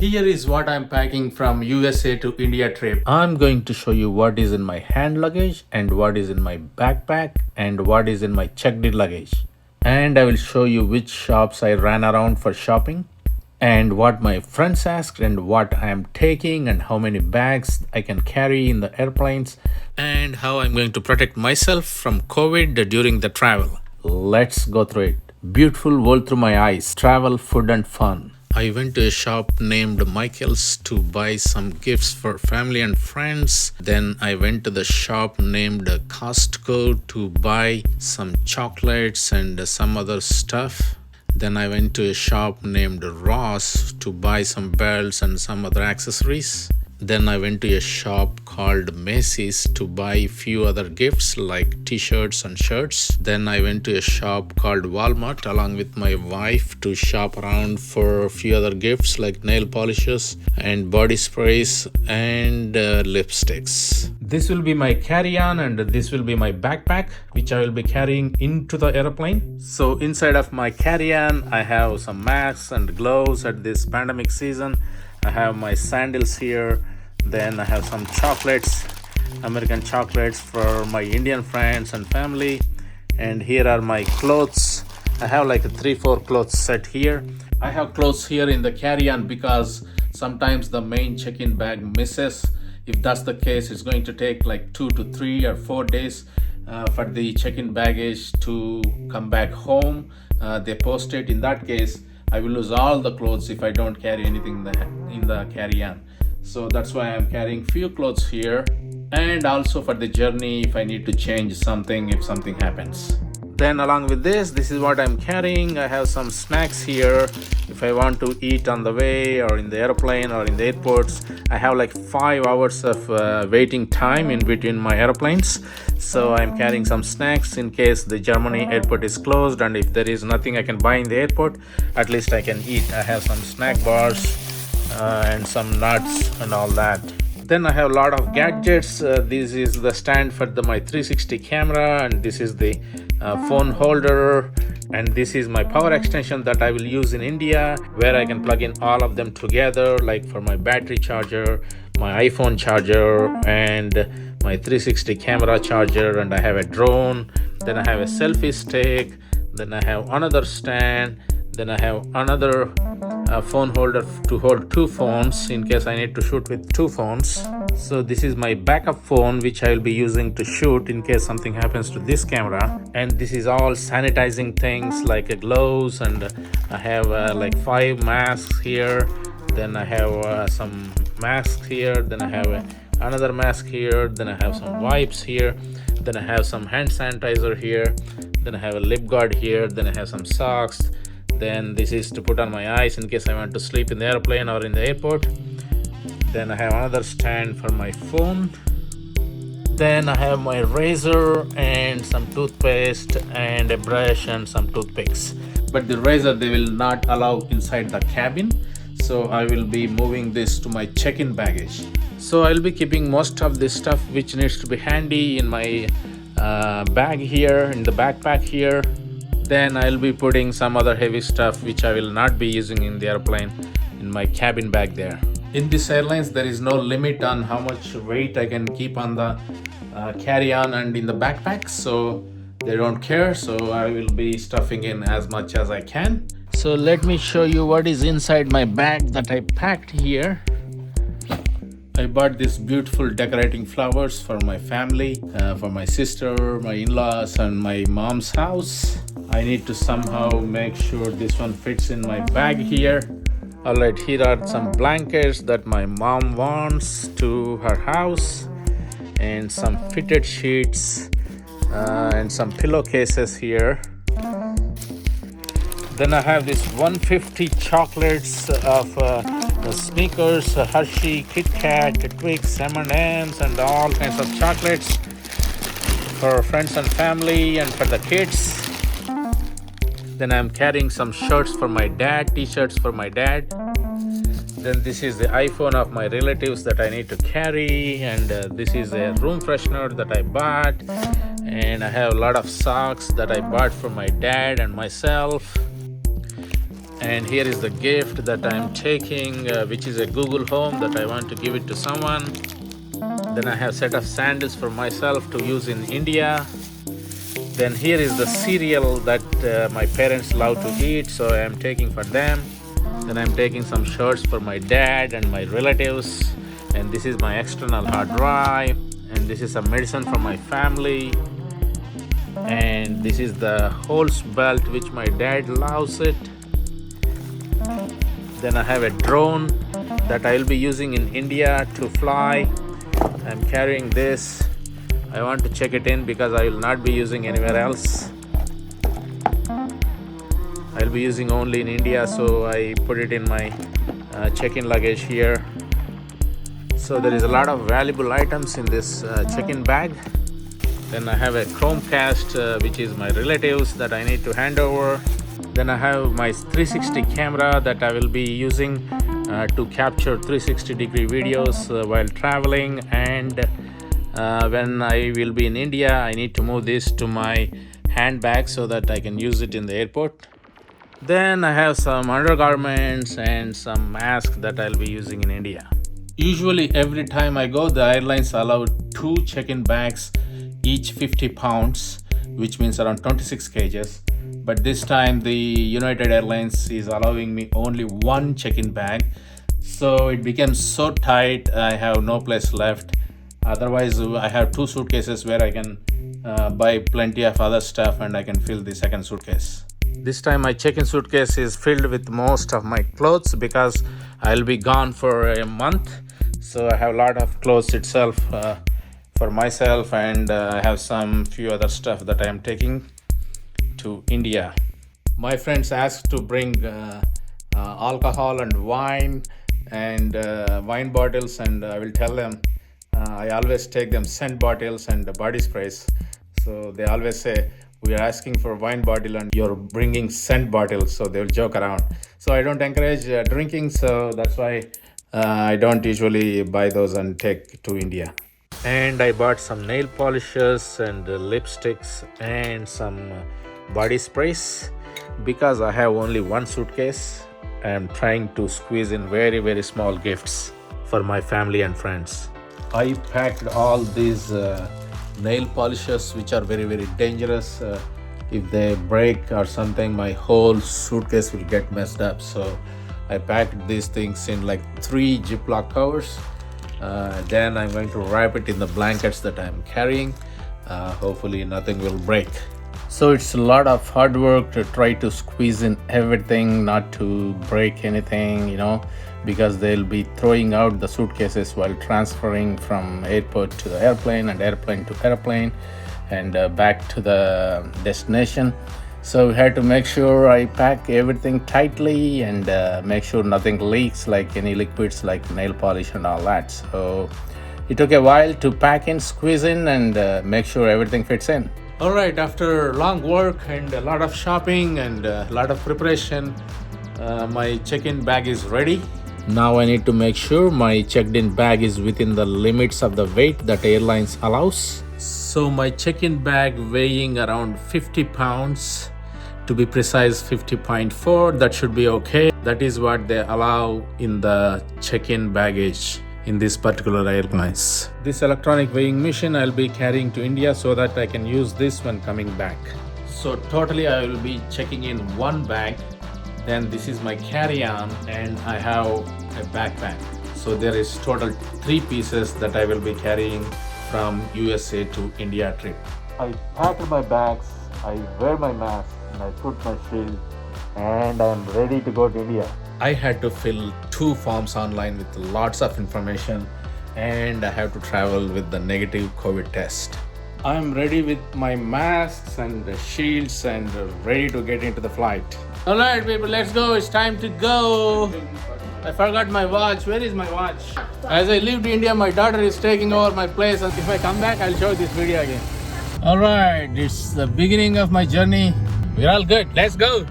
Here is what I'm packing from USA to India trip. I'm going to show you what is in my hand luggage and what is in my backpack and what is in my checked in luggage. And I will show you which shops I ran around for shopping and what my friends asked and what I am taking and how many bags I can carry in the airplanes and how I'm going to protect myself from COVID during the travel. Let's go through it. Beautiful world through my eyes, travel, food and fun. I went to a shop named Macys to buy some gifts for family and friends. Then I went to the shop named Costco to buy some chocolates and some other stuff. Then I went to a shop named Ross to buy some belts and some other accessories. Then I went to a shop called Macys to buy a few other gifts like t-shirts and shirts. Then I went to a shop called Walmart along with my wife to shop around for a few other gifts like nail polishes and body sprays and lipsticks. This will be my carry-on and this will be my backpack which I will be carrying into the airplane. So inside of my carry-on I have some masks and gloves at this pandemic season. I have my sandals here. Then I have some chocolates, American chocolates for my Indian friends and family. And here are my clothes. I have like a 3-4 clothes set here. I have clothes here in the carry-on because sometimes the main check-in bag misses. If that's the case, it's going to take like 2 to 3 or 4 days for the check-in baggage to come back home. They post it. In that case, I will lose all the clothes if I don't carry anything in the carry-on. So that's why I'm carrying few clothes here, and also for the journey if I need to change something if something happens. Then along with this is what I'm carrying. I have some snacks here if I want to eat on the way or in the airplane or in the airports. I have like 5 hours of waiting time in between my airplanes, so I'm carrying some snacks in case the Germany airport is closed, and if there is nothing I can buy in the airport, at least I can eat. I have some snack bars and some nuts and all that. Then I have a lot of gadgets. This is the stand for my 360 camera, and this is the phone holder, and this is my power extension that I will use in India, where I can plug in all of them together, like for my battery charger, my iPhone charger, and my 360 camera charger. And I have a drone. Then I have a selfie stick. Then I have another stand. Then I have another phone holder to hold 2 phones in case I need to shoot with 2 phones. So this is my backup phone which I will be using to shoot in case something happens to this camera. And this is all sanitizing things like gloves, and I have like 5 masks here. Then I have some masks here. Then I have another mask here. Then I have some wipes here. Then I have some hand sanitizer here. Then I have a lip guard here. Then I have some socks. Then this is to put on my eyes in case I want to sleep in the airplane or in the airport. Then I have another stand for my phone. Then I have my razor and some toothpaste and a brush and some toothpicks. But the razor they will not allow inside the cabin, so I will be moving this to my check-in baggage. So I will be keeping most of this stuff which needs to be handy in my bag here, in the backpack here. Then I'll be putting some other heavy stuff which I will not be using in the airplane in my cabin bag there. In this airlines, there is no limit on how much weight I can keep on the carry-on and in the backpack, so they don't care. So I will be stuffing in as much as I can. So let me show you what is inside my bag that I packed here. I bought these beautiful decorating flowers for my family, for my sister, my in-laws, and my mom's house. I need to somehow make sure this one fits in my bag here. Alright, here are some blankets that my mom wants to her house, and some fitted sheets, and some pillowcases here. Then I have this 150 chocolates of Snickers, Hershey, Kit Kat, Twix, M&M's, and all kinds of chocolates for friends and family and for the kids. Then I'm carrying some shirts for my dad, t-shirts for my dad. Then this is the iPhone of my relatives that I need to carry, and this is a room freshener that I bought, and I have a lot of socks that I bought for my dad and myself. And here is the gift that I'm taking, which is a Google Home that I want to give it to someone. Then I have a set of sandals for myself to use in India. Then here is the cereal that my parents love to eat, so I am taking for them. Then I'm taking some shirts for my dad and my relatives. And this is my external hard drive. And this is some medicine for my family. And this is the horse belt which my dad loves it. Then I have a drone that I will be using in India to fly. I'm carrying this. I want to check it in because I will not be using anywhere else. I'll be using only in India, so I put it in my check-in luggage here. So there is a lot of valuable items in this check-in bag. Then I have a Chromecast, which is my relatives that I need to hand over. Then I have my 360 camera that I will be using to capture 360-degree videos while traveling. And when I will be in India, I need to move this to my handbag so that I can use it in the airport. Then I have some undergarments and some masks that I'll be using in India. Usually every time I go, the airlines allow 2 check-in bags, each 50 pounds, which means around 26 kgs. But this time the United Airlines is allowing me only 1 check-in bag. So it became so tight, I have no place left. Otherwise, I have 2 suitcases where I can buy plenty of other stuff and I can fill the second suitcase. This time my check-in suitcase is filled with most of my clothes because I'll be gone for a month. So I have a lot of clothes itself for myself, and I have some few other stuff that I am taking to India. My friends asked to bring alcohol and wine and wine bottles, and I will tell them I always take them scent bottles and body sprays. So they always say, we are asking for wine bottle and you're bringing scent bottles, so they'll joke around. So I don't encourage drinking, so that's why I don't usually buy those and take to India. And I bought some nail polishes and lipsticks and some body sprays because I have only 1 suitcase. I am trying to squeeze in very, very small gifts for my family and friends. I packed all these nail polishes, which are very, very dangerous. If they break or something, my whole suitcase will get messed up. So I packed these things in like 3 Ziploc covers. Then I'm going to wrap it in the blankets that I'm carrying. Hopefully nothing will break. So it's a lot of hard work to try to squeeze in everything, not to break anything, because they'll be throwing out the suitcases while transferring from airport to the airplane and airplane to airplane and back to the destination. So we had to make sure I pack everything tightly and make sure nothing leaks, like any liquids like nail polish and all that. So it took a while to pack in, squeeze in, and make sure everything fits in. All right, after long work and a lot of shopping and a lot of preparation, my check-in bag is ready. Now I need to make sure my checked-in bag is within the limits of the weight that airlines allows. So my check-in bag weighing around 50 pounds, to be precise 50.4, that should be okay. That is what they allow in the check-in baggage in this particular airlines. This electronic weighing machine I'll be carrying to India so that I can use this when coming back. So totally I will be checking in 1 bag. Then this is my carry-on and I have a backpack. So there is total 3 pieces that I will be carrying from USA to India trip. I packed my bags, I wear my mask, and I put my shield, and I'm ready to go to India. I had to fill 2 forms online with lots of information, and I have to travel with the negative COVID test. I'm ready with my masks and the shields and ready to get into the flight. All right, people, let's go. It's time to go. I forgot my watch. Where is my watch? As I leave to India, my daughter is taking over my place, and if I come back, I'll show this video again. All right, it's the beginning of my journey. We're all good. Let's go.